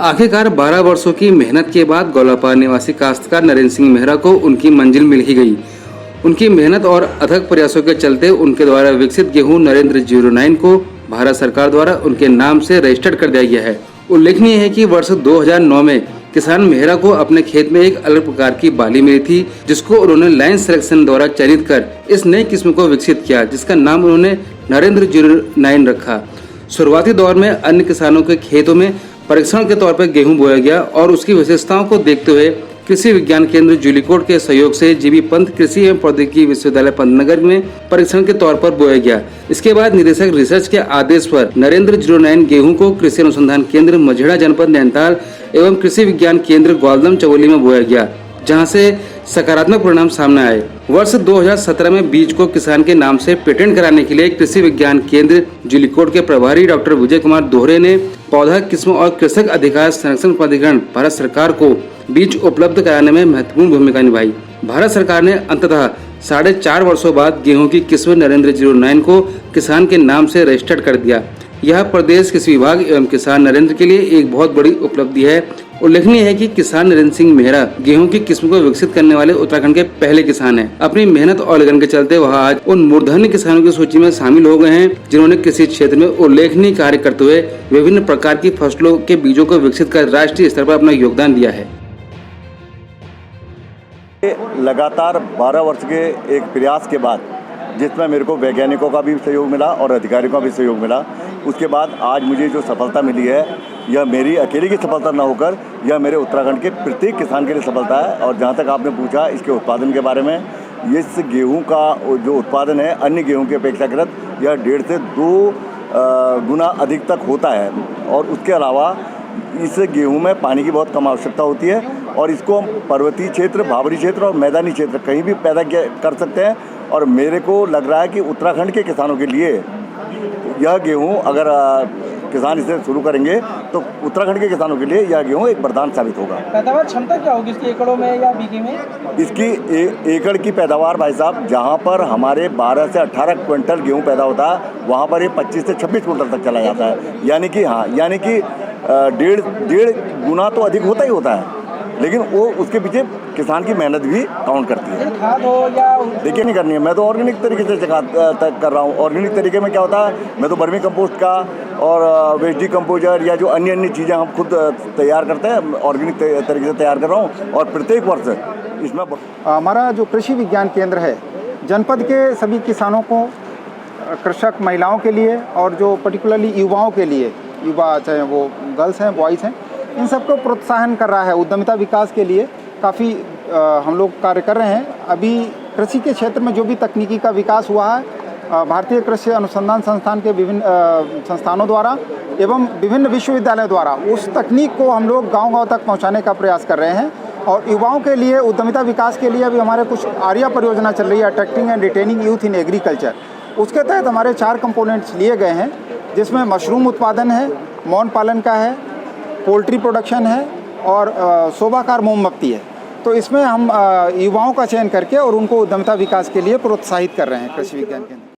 आखिरकार 12 वर्षों की मेहनत के बाद गौलापार निवासी काश्तकार नरेंद्र सिंह मेहरा को उनकी मंजिल मिल ही गई। उनकी मेहनत और अथक प्रयासों के चलते उनके द्वारा विकसित गेहूं नरेंद्र 09 को भारत सरकार द्वारा उनके नाम से रजिस्टर्ड कर दिया गया है। उल्लेखनीय है कि वर्ष 2009 में किसान मेहरा को अपने खेत में एक अलग प्रकार की बाली मिली थी, जिसको उन्होंने लाइन सिलेक्शन द्वारा चयनित कर इस नई किस्म को विकसित किया, जिसका नाम उन्होंने नरेंद्र 09 रखा। शुरुआती दौर में अन्य किसानों के खेतों में परीक्षण के तौर पर गेहूं बोया गया और उसकी विशेषताओं को देखते हुए कृषि विज्ञान केंद्र जूलीकोट के सहयोग से जीबी पंत कृषि एवं प्रौद्योगिकी विश्वविद्यालय पंतनगर में परीक्षण के तौर पर बोया गया। इसके बाद निदेशक रिसर्च के आदेश पर नरेंद्र 09 गेहूं को कृषि अनुसंधान केंद्र मझेड़ा जनपद नैनीताल एवं कृषि विज्ञान केंद्र ग्वालदम चमोली में बोया गया, जहां से सकारात्मक परिणाम सामने आए। वर्ष 2017 में बीज को किसान के नाम से पेटेंट कराने के लिए कृषि विज्ञान केंद्र जूलीकोट के प्रभारी डॉक्टर विजय कुमार दोहरे ने पौधा किस्म और कृषक अधिकार संरक्षण प्राधिकरण भारत सरकार को बीज उपलब्ध कराने में महत्वपूर्ण भूमिका निभाई। भारत सरकार ने अंततः 4.5 वर्षों बाद गेहूं की किस्म नरेंद्र 09 को किसान के नाम से रजिस्टर्ड कर दिया। यह प्रदेश कृषि विभाग एवं किसान नरेंद्र के लिए एक बहुत बड़ी उपलब्धि है। उल्लेखनीय है कि किसान नरेंद्र सिंह मेहरा गेहूं की किस्म को विकसित करने वाले उत्तराखंड के पहले किसान हैं। अपनी मेहनत और लगन के चलते वह आज उन मूर्धन्य किसानों की सूची में शामिल हो गए हैं, जिन्होंने कृषि क्षेत्र में उल्लेखनीय कार्य करते हुए विभिन्न प्रकार की फसलों के बीजों को विकसित कर राष्ट्रीय स्तर पर अपना योगदान दिया है। लगातार 12 वर्ष के एक प्रयास के बाद, जिसमें मेरे को वैज्ञानिकों का भी सहयोग मिला और अधिकारियों का भी सहयोग मिला, उसके बाद आज मुझे जो सफलता मिली है, यह मेरी अकेले की सफलता न होकर यह मेरे उत्तराखंड के प्रत्येक किसान के लिए सफलता है। और जहाँ तक आपने पूछा इसके उत्पादन के बारे में, इस गेहूं का जो उत्पादन है अन्य गेहूं की अपेक्षाकृत यह 1.5 से 2 गुना अधिक तक होता है। और उसके अलावा इस गेहूं में पानी की बहुत कम आवश्यकता होती है और इसको हम पर्वतीय क्षेत्र, भावरी क्षेत्र और मैदानी क्षेत्र कहीं भी पैदा कर सकते हैं। और मेरे को लग रहा है कि उत्तराखंड के किसानों के लिए यह गेहूं अगर किसान इसे शुरू करेंगे तो उत्तराखंड के किसानों के लिए यह गेहूं एक वरदान साबित होगा। पैदावार क्षमता क्या होगी इसकी, एकड़ों में या बीघे में? इसकी एकड़ की पैदावार भाई साहब, जहां पर हमारे 12 से 18 क्विंटल गेहूं पैदा होता है, वहां पर ये 25 से 26 क्विंटल तक चला जाता है। यानी कि 1.5 गुना तो अधिक होता ही होता है, लेकिन वो उसके पीछे किसान की मेहनत भी काउंट करती है। खाद हो या देखिए नहीं करनी है, मैं तो ऑर्गेनिक तरीके से कर रहा हूँ। ऑर्गेनिक तरीके में क्या होता है, मैं तो वर्मी कंपोस्ट का और वेस्ट डिकम्पोजर या जो अन्य चीज़ें हम खुद तैयार करते हैं, ऑर्गेनिक तरीके से तैयार कर रहा हूँ। और प्रत्येक वर्ष इसमें हमारा जो कृषि विज्ञान केंद्र है जनपद के सभी किसानों को, कृषक महिलाओं के लिए और जो पर्टिकुलरली युवाओं के लिए, युवा चाहे वो गर्ल्स हैं बॉयज़ हैं, इन सबको प्रोत्साहन कर रहा है। उद्यमिता विकास के लिए काफ़ी हम लोग कार्य कर रहे हैं। अभी कृषि के क्षेत्र में जो भी तकनीकी का विकास हुआ है, भारतीय कृषि अनुसंधान संस्थान के विभिन्न संस्थानों द्वारा एवं विभिन्न विश्वविद्यालयों द्वारा उस तकनीक को हम लोग गांव-गांव तक पहुंचाने का प्रयास कर रहे हैं। और युवाओं के लिए उद्यमिता विकास के लिए अभी हमारे कुछ आर्या परियोजना चल रही है, attracting and retaining youth in agriculture. उसके तहत हमारे 4 कंपोनेंट्स लिए गए हैं, जिसमें मशरूम उत्पादन है, मौन पालन का है, पोल्ट्री प्रोडक्शन है और शोभाकार मोमबत्ती है। तो इसमें हम युवाओं का चयन करके और उनको उद्यमिता विकास के लिए प्रोत्साहित कर रहे हैं कृषि विज्ञान केंद्र।